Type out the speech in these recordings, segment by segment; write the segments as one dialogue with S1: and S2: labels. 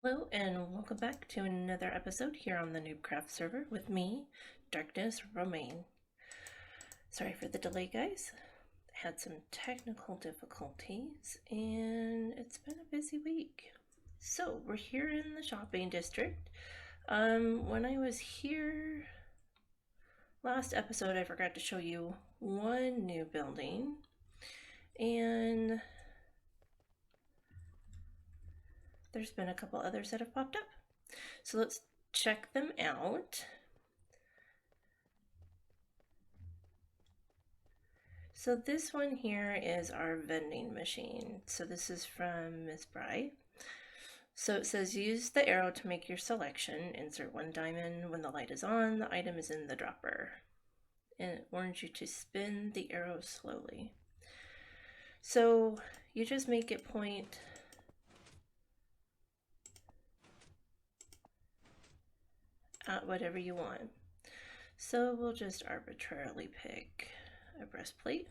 S1: Hello and welcome back to another episode here on the NoobCraft server with me, DarknessRoaming. Sorry for the delay, guys. Had some technical difficulties and it's been a busy week. So we're here in the shopping district. When I was here last episode, I forgot to show you one new building, and there's been a couple others that have popped up. So let's check them out. So this one here is our vending machine. So this is from Miss Bry. So it says use the arrow to make your selection. Insert one diamond. When the light is on, the item is in the dropper. And it warns you to spin the arrow slowly. So you just make it point at whatever you want. So we'll just arbitrarily pick a breastplate.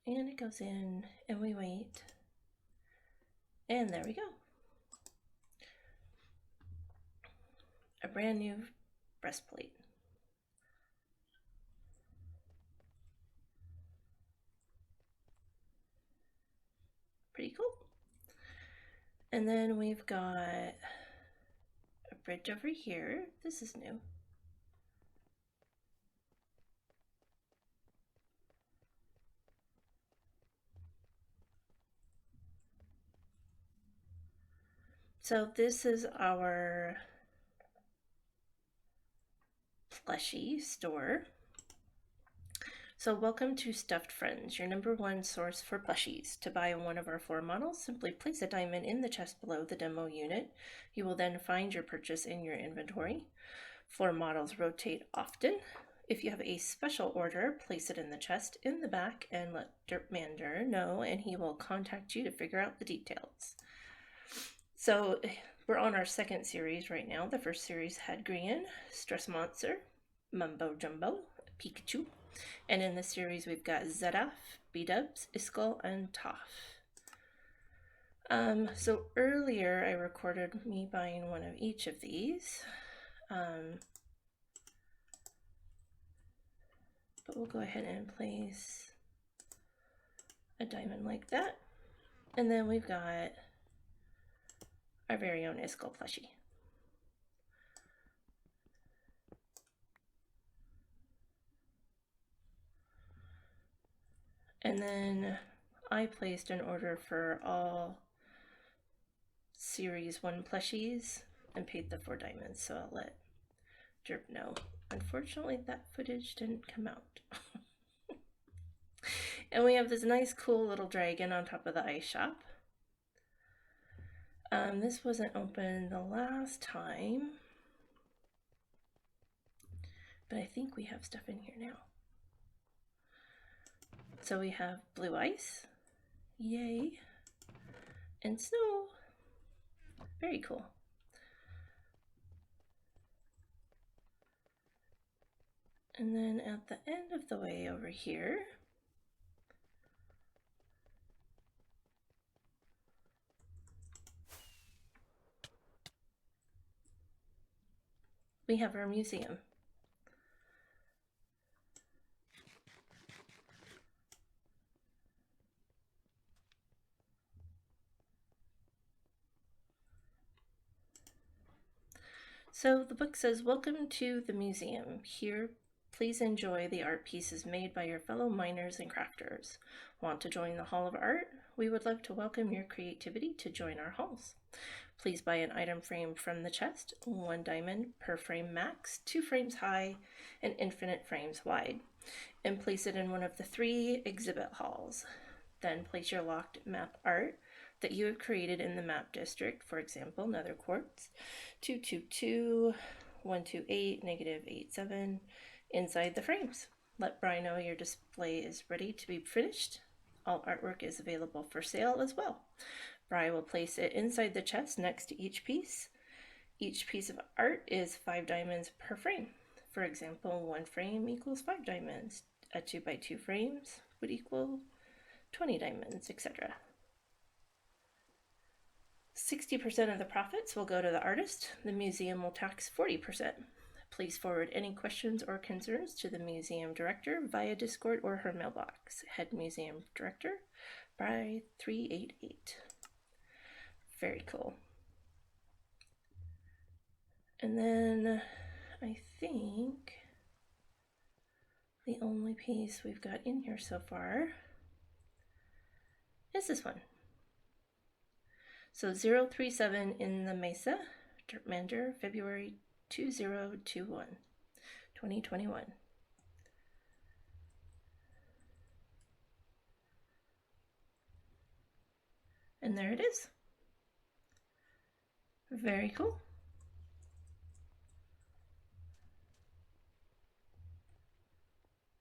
S1: And it goes in and we wait. And there we go. A brand new breastplate. Pretty cool. And then we've got a bridge over here. This is new. So this is our plushie store. So welcome to Stuffed Friends, your #1 source for plushies. To buy one of our 4 models, simply place a diamond in the chest below the demo unit. You will then find your purchase in your inventory. 4 models rotate often. If you have a special order, place it in the chest in the back and let Dirtmander know, and he will contact you to figure out the details. So we're on our second series right now. The first series had Grian, Stress Monster, Mumbo Jumbo, Pikachu, and in this series we've got Zedaf, B-Dubs, Iskall, and Toph. So earlier I recorded me buying one of each of these. But we'll go ahead and place a diamond like that. And then we've got our very own Iskall plushie. And then I placed an order for all Series 1 plushies and paid the 4 diamonds, so I'll let Derp know. Unfortunately, that footage didn't come out. And we have this nice cool little dragon on top of the ice shop. This wasn't open the last time, but I think we have stuff in here now. So we have blue ice, yay, and snow. Very cool. And then at the end of the way over here, we have our museum. So the book says, welcome to the museum. Here, please enjoy the art pieces made by your fellow miners and crafters. Want to join the Hall of Art? We would love to welcome your creativity to join our halls. Please buy an item frame from the chest, 1 diamond per frame max, 2 frames high, and infinite frames wide, and place it in one of the 3 exhibit halls. Then place your locked map art that you have created in the map district, for example, Nether Quartz, 222, 128, -87, inside the frames. Let Brian know your display is ready to be finished. All artwork is available for sale as well. Bri will place it inside the chest next to each piece. Each piece of art is 5 diamonds per frame. For example, 1 frame equals 5 diamonds. A 2x2 frames would equal 20 diamonds, etc. 60% of the profits will go to the artist. The museum will tax 40%. Please forward any questions or concerns to the museum director via Discord or her mailbox. Head Museum Director by 388. Very cool. And then I think the only piece we've got in here so far is this one. So 037 in the Mesa, Dirt Manager, February 2021, 2021. And there it is. Very cool.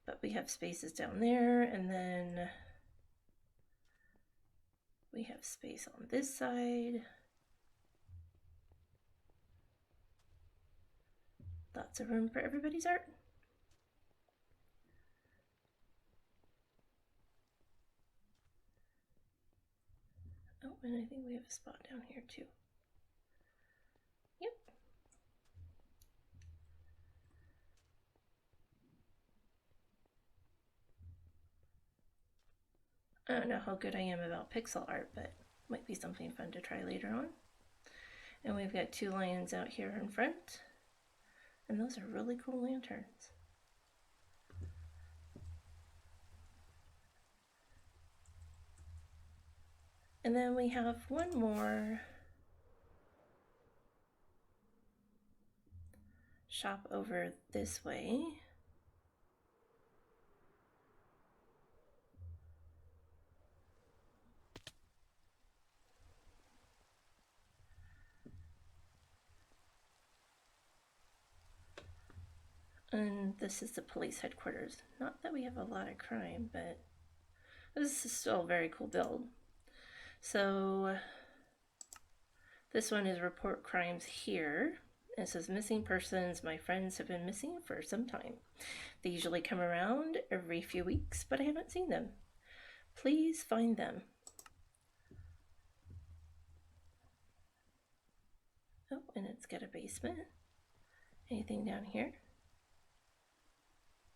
S1: But we have spaces down there, and then we have space on this side. Lots of room for everybody's art. Oh, and I think we have a spot down here too. Yep. I don't know how good I am about pixel art, but might be something fun to try later on. And we've got 2 lions out here in front. And those are really cool lanterns. And then we have one more shop over this way. And this is the police headquarters. Not that we have a lot of crime, but this is still a very cool build. So this one is report crimes here. It says missing persons. My friends have been missing for some time. They usually come around every few weeks, but I haven't seen them. Please find them. Oh, and it's got a basement. Anything down here?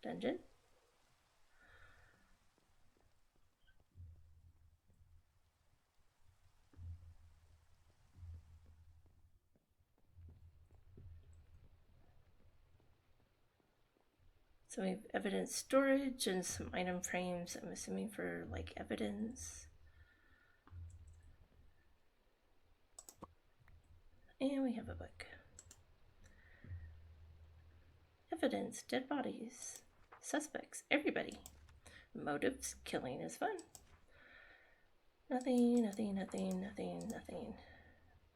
S1: Dungeon. So we have evidence storage and some item frames, I'm assuming for like evidence. And we have a book. Evidence, dead bodies, suspects, everybody. Motives, killing is fun. Nothing, nothing, nothing, nothing, nothing.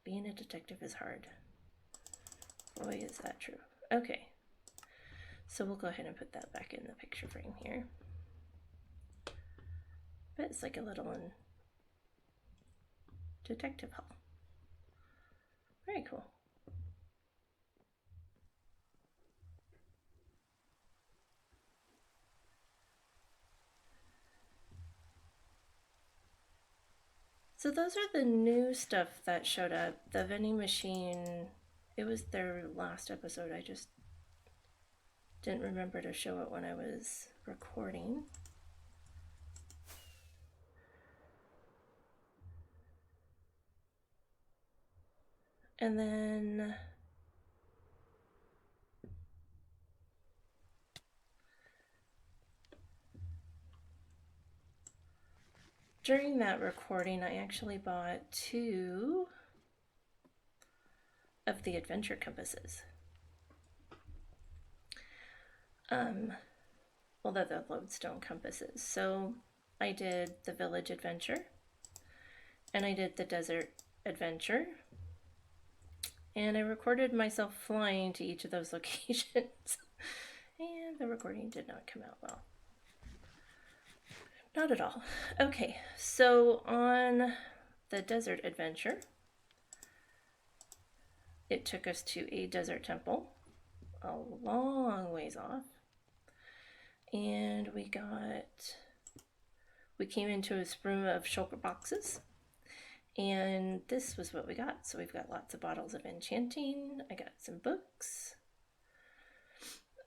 S1: Being a detective is hard. Boy, is that true. Okay. So we'll go ahead and put that back in the picture frame here. But it's like a little detective hall. Very cool. So those are the new stuff that showed up. The vending machine, it was their last episode. I just didn't remember to show it when I was recording. And then during that recording, I actually bought 2 of the adventure compasses. Well, they're the lodestone compasses. So I did the village adventure, and I did the desert adventure, and I recorded myself flying to each of those locations. And the recording did not come out well. Not at all. Okay, so on the desert adventure, it took us to a desert temple, a long ways off. And we came into a sprume of shulker boxes. And this was what we got. So we've got lots of bottles of enchanting. I got some books.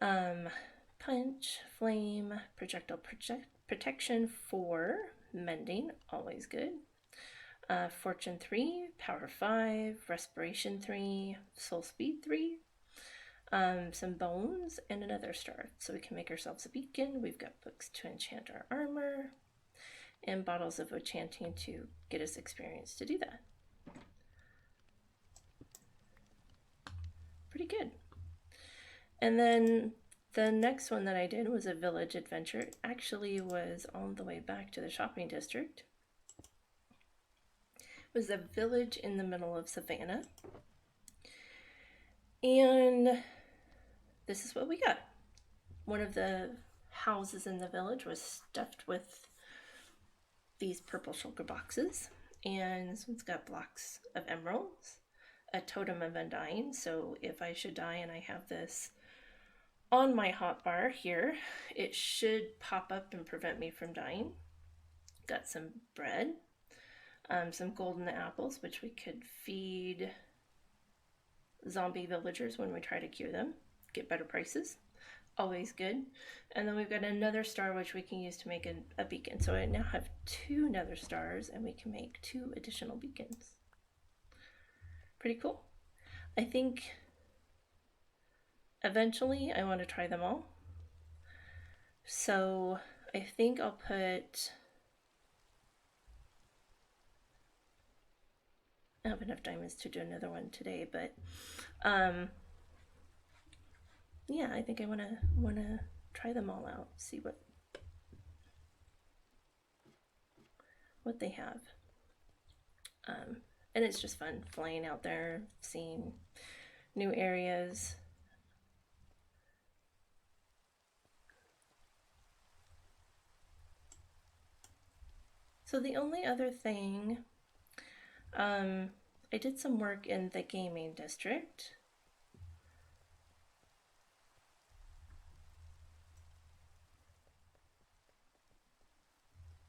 S1: Punch, flame, projectile protection 4, mending, always good. Fortune 3, power 5, respiration 3, soul speed 3. Some bones and another star. So we can make ourselves a beacon. We've got books to enchant our armor and bottles of enchanting to get us experience to do that. Pretty good. And then the next one that I did was a village adventure. It actually was on the way back to the shopping district. It was a village in the middle of Savannah. And this is what we got. One of the houses in the village was stuffed with these purple shulker boxes. And this one's got blocks of emeralds, a totem of undying. So if I should die and I have this on my hotbar here, it should pop up and prevent me from dying. Got some bread, some golden apples, which we could feed zombie villagers when we try to cure them, get better prices, always good. And then we've got another star which we can use to make a beacon. So I now have 2 nether stars and we can make 2 additional beacons. Pretty cool. I think eventually I want to try them all. So I think I'll put, I don't have enough diamonds to do another one today, but yeah, I think I want to try them all out, see what they have. And it's just fun flying out there, seeing new areas. So the only other thing, I did some work in the gaming district.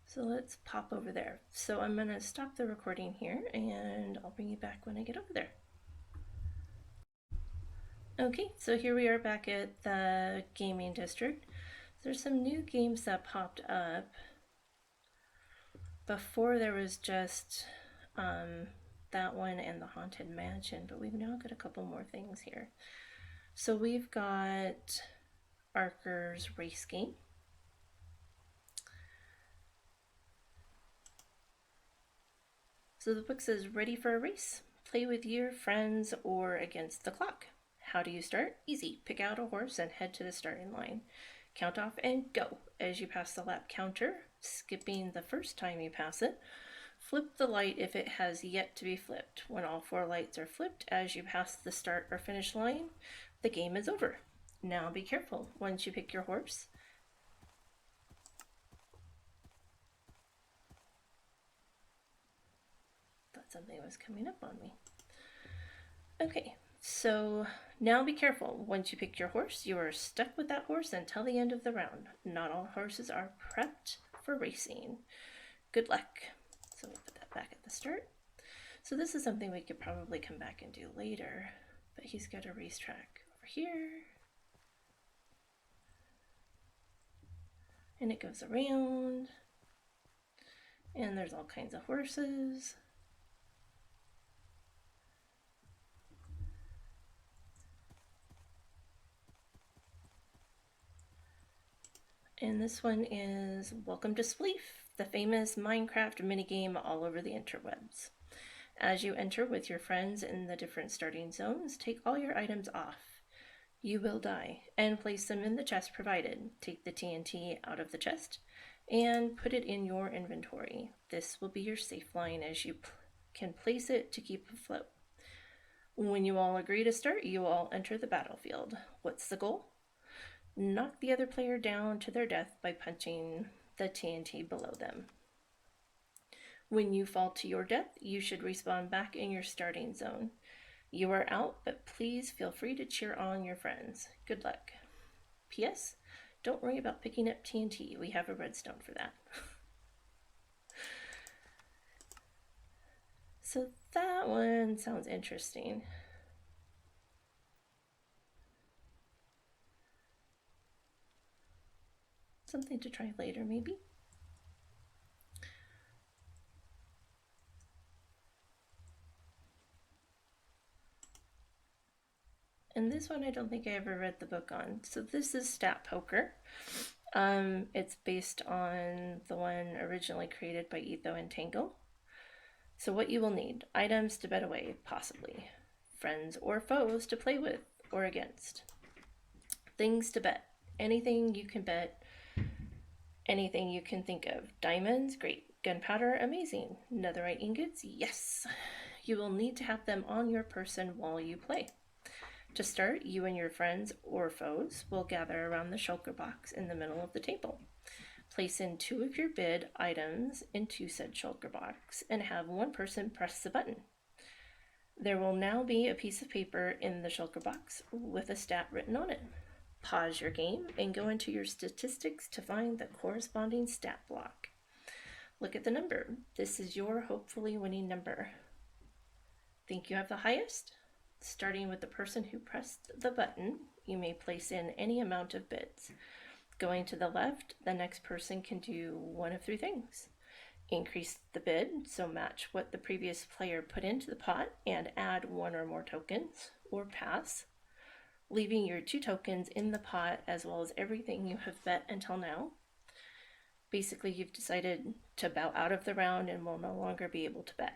S1: So let's pop over there. So I'm gonna stop the recording here and I'll bring you back when I get over there. Okay, so here we are back at the gaming district. There's some new games that popped up. Before there was just that one and the Haunted Mansion, but we've now got a couple more things here. So we've got Arker's race game. So the book says, ready for a race? Play with your friends or against the clock. How do you start? Easy. Pick out a horse and head to the starting line. Count off and go. As you pass the lap counter, skipping the first time you pass it, flip the light if it has yet to be flipped. When all 4 lights are flipped as you pass the start or finish line, the game is over. Now be careful. Once you pick your horse, thought something was coming up on me. Okay, so now be careful. Once you pick your horse, you are stuck with that horse until the end of the round. Not all horses are prepped for racing. Good luck. So we'll put that back at the start. So this is something we could probably come back and do later, but he's got a racetrack over here. And it goes around. And there's all kinds of horses. And this one is Welcome to Spleef, the famous Minecraft minigame all over the interwebs. As you enter with your friends in the different starting zones, take all your items off. You will die, and place them in the chest provided. Take the TNT out of the chest and put it in your inventory. This will be your safe line as you can place it to keep afloat. When you all agree to start, you all enter the battlefield. What's the goal? Knock the other player down to their death by punching the TNT below them. When you fall to your death, you should respawn back in your starting zone. You are out, but please feel free to cheer on your friends. Good luck. P.S. Don't worry about picking up TNT. We have a redstone for that. So that one sounds interesting. Something to try later, maybe. And this one I don't think I ever read the book on. So this is Stat Poker. It's based on the one originally created by Etho and Tango. So what you will need: items to bet away, possibly. Friends or foes to play with or against. Things to bet. Anything you can bet, anything you can think of. Diamonds, great. Gunpowder, amazing. Netherite ingots, yes. You will need to have them on your person while you play. To start, you and your friends or foes will gather around the shulker box in the middle of the table. Place in 2 of your bid items into said shulker box and have one person press the button. There will now be a piece of paper in the shulker box with a stat written on it. Pause your game and go into your statistics to find the corresponding stat block. Look at the number. This is your hopefully winning number. Think you have the highest? Starting with the person who pressed the button, you may place in any amount of bids. Going to the left, the next person can do one of 3 things. Increase the bid, so match what the previous player put into the pot and add 1 or more tokens, or pass, leaving your 2 tokens in the pot as well as everything you have bet until now. Basically, you've decided to bow out of the round and will no longer be able to bet.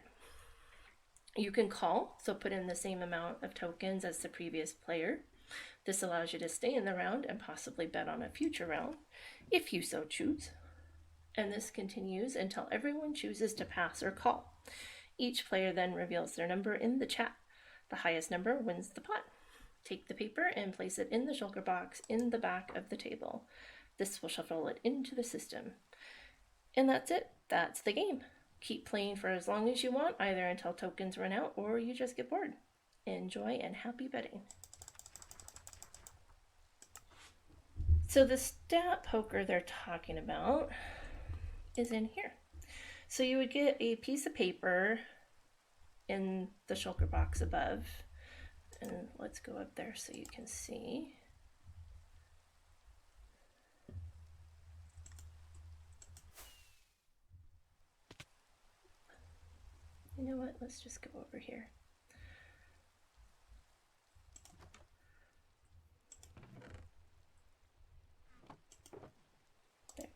S1: You can call, so put in the same amount of tokens as the previous player. This allows you to stay in the round and possibly bet on a future round, if you so choose. And this continues until everyone chooses to pass or call. Each player then reveals their number in the chat. The highest number wins the pot. Take the paper and place it in the shulker box in the back of the table. This will shuffle it into the system. And that's it. That's the game. Keep playing for as long as you want, either until tokens run out or you just get bored. Enjoy and happy betting. So the stat poker they're talking about is in here. So you would get a piece of paper in the shulker box above. And let's go up there so you can see. You know what? Let's just go over here. There we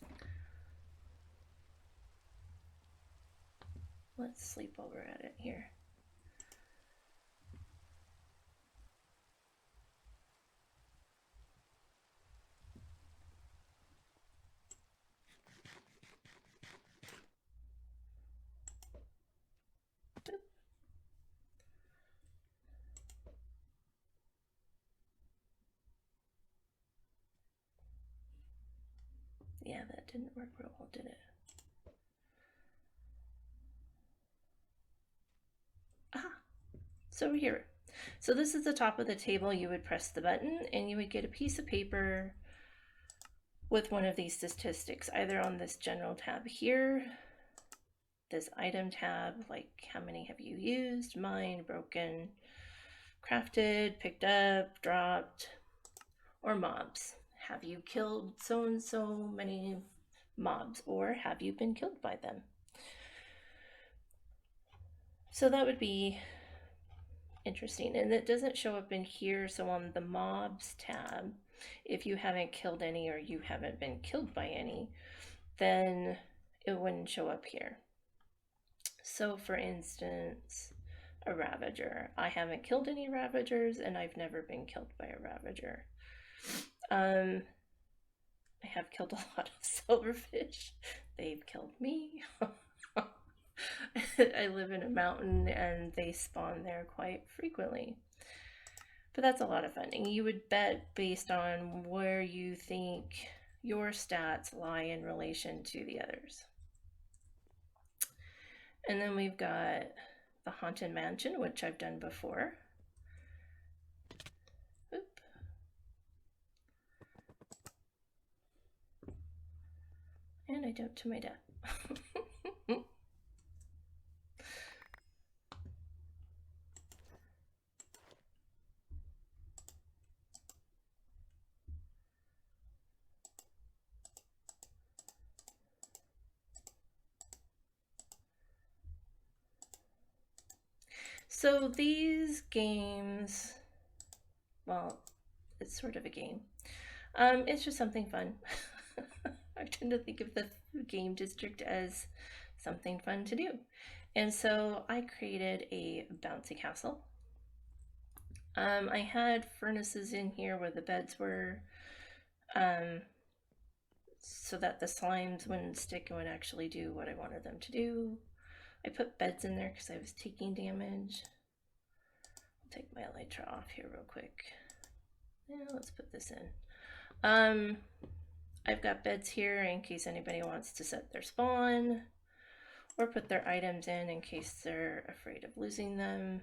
S1: go. Let's sleep while we're at it here. Yeah, that didn't work real well, did it? Aha! So here. So this is the top of the table. You would press the button and you would get a piece of paper with one of these statistics, either on this general tab here, this item tab, like how many have you used, mined, broken, crafted, picked up, dropped, or mobs. Have you killed so and so many mobs, or have you been killed by them? So that would be interesting. And it doesn't show up in here. So on the mobs tab, if you haven't killed any or you haven't been killed by any, then it wouldn't show up here. So for instance, a Ravager. I haven't killed any Ravagers and I've never been killed by a Ravager. I have killed a lot of silverfish. They've killed me. I live in a mountain and they spawn there quite frequently. But that's a lot of fun. And you would bet based on where you think your stats lie in relation to the others. And then we've got the Haunted Mansion, which I've done before. Oop. And I jumped to my death. So these games, well, it's sort of a game. It's just something fun. I tend to think of the game district as something fun to do. And so I created a bouncy castle. I had furnaces in here where the beds were, so that the slimes wouldn't stick and would actually do what I wanted them to do. I put beds in there because I was taking damage. I'll take my elytra off here real quick. Yeah, let's put this in. I've got beds here in case anybody wants to set their spawn or put their items in case they're afraid of losing them.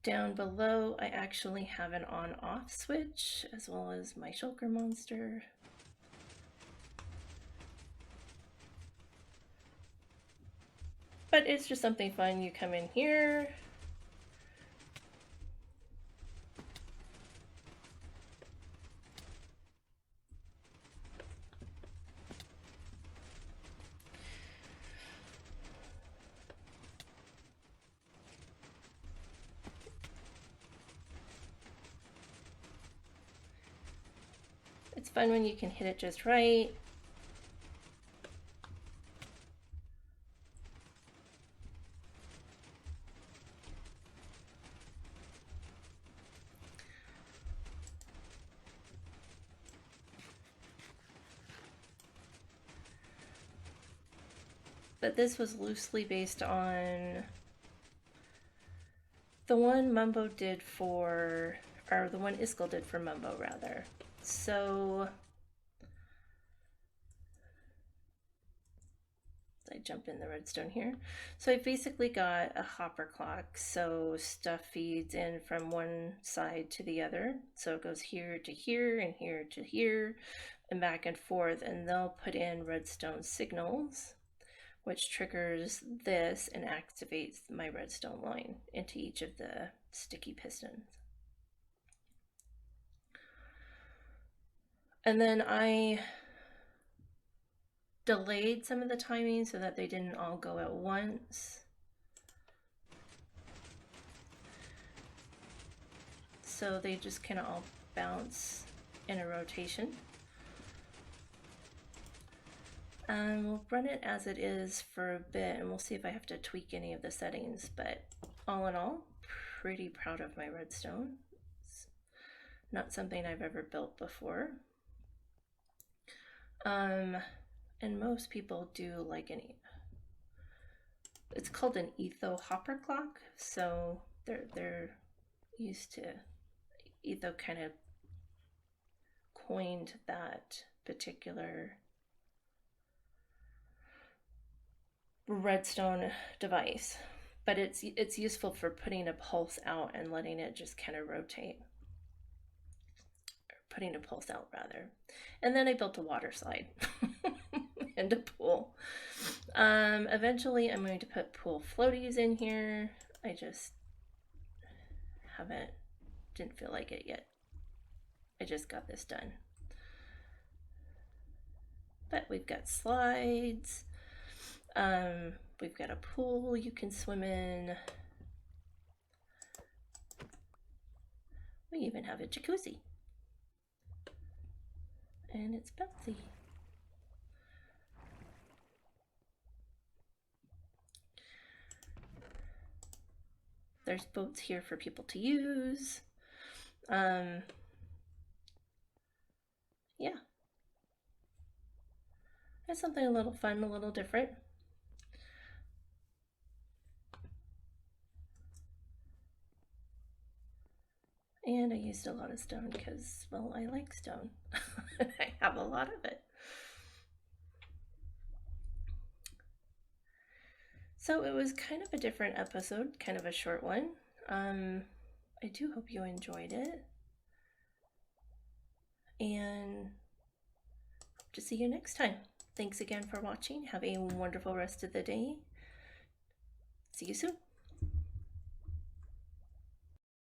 S1: Down below, I actually have an on-off switch as well as my shulker monster. But it's just something fun. You come in here. It's fun when you can hit it just right. But this was loosely based on the one Mumbo did for, or the one Iskall did for Mumbo rather. So I jump in the redstone here. So I basically got a hopper clock. So stuff feeds in from one side to the other. So it goes here to here and here to here and back and forth. And they'll put in redstone signals, which triggers this and activates my redstone line into each of the sticky pistons. And then I delayed some of the timing so that they didn't all go at once. So they just kind of all bounce in a rotation. We'll run it as it is for a bit and we'll see if I have to tweak any of the settings, but all in all, pretty proud of my redstone. It's not something I've ever built before. And most people do like it's called an etho hopper clock, so they're used to, etho kind of coined that particular redstone device, but it's useful for putting a pulse out and letting it just kind of rotate, or putting a pulse out rather. And then I built a water slide and a pool. Eventually I'm going to put pool floaties in here. I just didn't feel like it yet. I just got this done. But we've got slides. We've got a pool you can swim in. We even have a jacuzzi. And it's bouncy. There's boats here for people to use. Yeah. That's something a little fun, a little different. And I used a lot of stone because, well, I like stone. I have a lot of it. So it was kind of a different episode, kind of a short one. I do hope you enjoyed it. And hope to see you next time. Thanks again for watching. Have a wonderful rest of the day. See you soon.